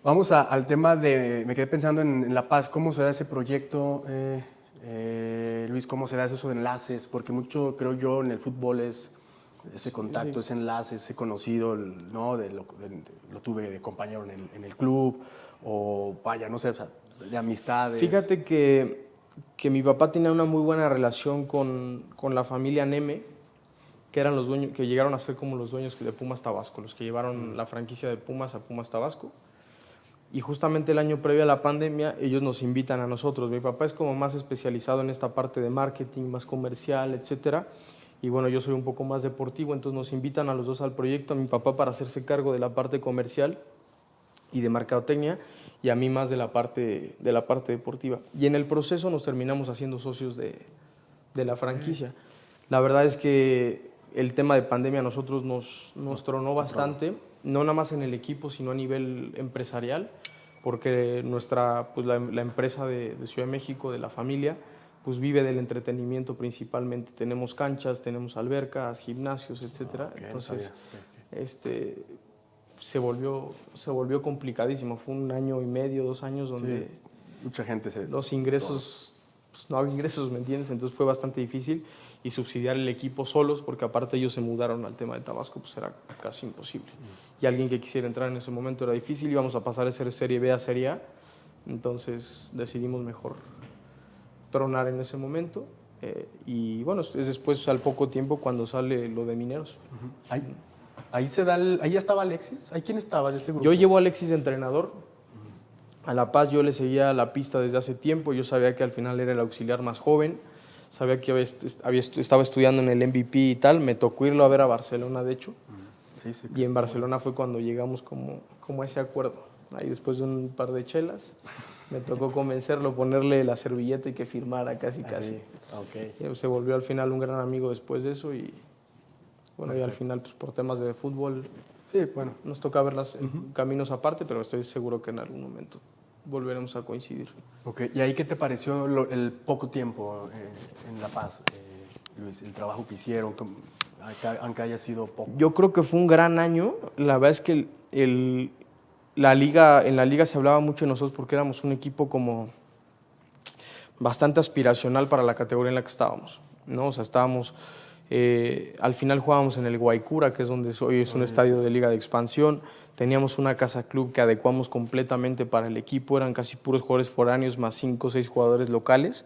Vamos al tema me quedé pensando en La Paz, ¿cómo se da ese proyecto? Luis, ¿cómo se da esos enlaces? Porque mucho, creo yo, en el fútbol es ese contacto, Sí. ese enlace, ese conocido, ¿no? Lo tuve de compañero en el club, o vaya, no sé, o sea, de amistades. Fíjate que mi papá tenía una muy buena relación con la familia Neme, que eran los dueños, que llegaron a ser como los dueños de Pumas Tabasco, los que llevaron la franquicia de Pumas a Pumas Tabasco. Y justamente el año previo a la pandemia, ellos nos invitan a nosotros. Mi papá es como más especializado en esta parte de marketing, más comercial, etcétera. Y bueno, yo soy un poco más deportivo, entonces nos invitan a los dos al proyecto, a mi papá para hacerse cargo de la parte comercial y de mercadotecnia, y a mí más de la parte deportiva. Y en el proceso nos terminamos haciendo socios de la franquicia. La verdad es que el tema de pandemia a nosotros nos tronó bastante, no nada más en el equipo, sino a nivel empresarial, porque pues la empresa de Ciudad de México, de la familia, pues vive del entretenimiento principalmente. Tenemos canchas, tenemos albercas, gimnasios, etcétera. Okay, no Entonces, sabía. se volvió complicadísimo. Fue un año y medio, 2 años donde Sí, mucha gente los ingresos, pues no había ingresos, ¿me entiendes? Entonces fue bastante difícil, y subsidiar el equipo solos, porque aparte ellos se mudaron al tema de Tabasco, pues era casi imposible. Y alguien que quisiera entrar en ese momento era difícil, íbamos a pasar de ser Serie B a Serie A, entonces decidimos mejor tronar en ese momento. Y bueno, es después, al poco tiempo, cuando sale lo de Mineros. Ahí ahí ya estaba Alexis. ¿Ahí quién estaba de ese grupo? Yo llevo a Alexis de entrenador. A La Paz yo le seguía la pista desde hace tiempo. Yo sabía que al final era el auxiliar más joven. Sabía que estaba estudiando en el MVP y tal. Me tocó irlo a ver a Barcelona, de hecho. Sí, sí, Y en Barcelona fue cuando llegamos como a ese acuerdo. Ahí, después de un par de chelas, me tocó convencerlo, ponerle la servilleta y que firmara casi. Okay. Y se volvió al final un gran amigo después de eso, y bueno, y al final, pues por temas de fútbol, Sí, bueno. nos toca ver caminos aparte, pero estoy seguro que en algún momento volveremos a coincidir. Okay. ¿Y ahí qué te pareció el poco tiempo en La Paz, Luis? El trabajo que hicieron, aunque haya sido poco. Yo creo que fue un gran año. La verdad es que en la liga se hablaba mucho de nosotros, porque éramos un equipo como bastante aspiracional para la categoría en la que estábamos, ¿no? O sea, al final jugábamos en el Guaycura, que es donde hoy es un estadio de liga de expansión. Teníamos una casa club que adecuamos completamente para el equipo, eran casi puros jugadores foráneos más 5 o 6 jugadores locales,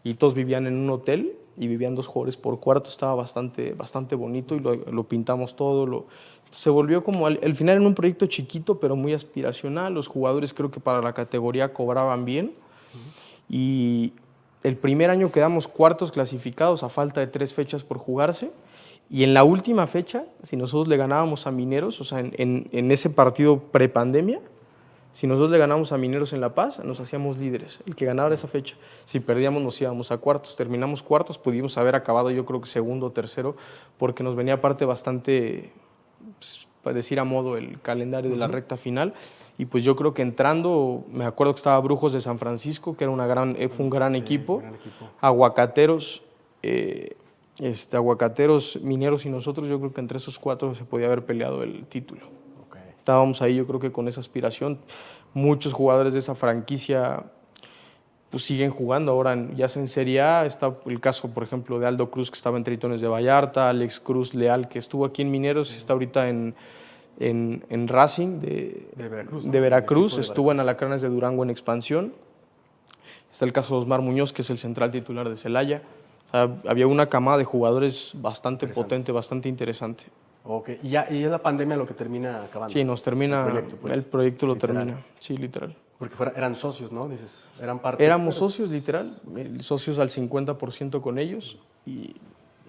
y todos vivían en un hotel y vivían 2 jugadores por cuarto. Estaba bastante bonito, y lo pintamos todo. Se volvió como al final en un proyecto chiquito pero muy aspiracional. Los jugadores, creo que para la categoría, cobraban bien. Y el primer año quedamos cuartos clasificados a falta de 3 fechas por jugarse, y en la última fecha, si nosotros le ganábamos a Mineros, o sea, en ese partido prepandemia, si nosotros le ganábamos a Mineros en La Paz, nos hacíamos líderes, el que ganara esa fecha. Si perdíamos, nos íbamos a cuartos. Terminamos cuartos, pudimos haber acabado, yo creo que segundo o tercero, porque nos venía aparte bastante, pues, para decir a modo, el calendario de la recta final. Y pues yo creo que entrando, me acuerdo que estaba Brujos de San Francisco, que era fue un gran equipo. Gran equipo. Aguacateros, Aguacateros, Mineros y nosotros. Yo creo que entre esos 4 se podía haber peleado el título. Okay. Estábamos ahí, yo creo que con esa aspiración. Muchos jugadores de esa franquicia pues siguen jugando ahora, ya sea en Serie A. Está el caso, por ejemplo, de Aldo Cruz, que estaba en Tritones de Vallarta, Alex Cruz Leal, que estuvo aquí en Mineros, está ahorita en Racing de Veracruz, ¿no? de Veracruz, De estuvo en Veracruz. Alacranes de Durango en expansión. Está el caso de Osmar Muñoz, que es el central titular de Celaya. O sea, había una camada de jugadores bastante potente, bastante interesante. Okay. Y es la pandemia lo que termina acabando. Sí, nos termina, el proyecto lo literal. termina, sí, literal. Porque eran socios, ¿no? Dices, eran parte. Éramos socios, literal, socios al 50% con ellos, y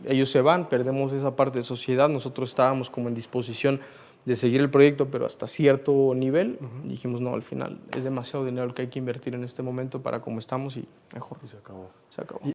ellos se van, perdemos esa parte de sociedad. Nosotros estábamos como en disposición de seguir el proyecto, pero hasta cierto nivel. Dijimos, no, al final es demasiado dinero el que hay que invertir en este momento para como estamos, y mejor. Y se acabó. Se acabó.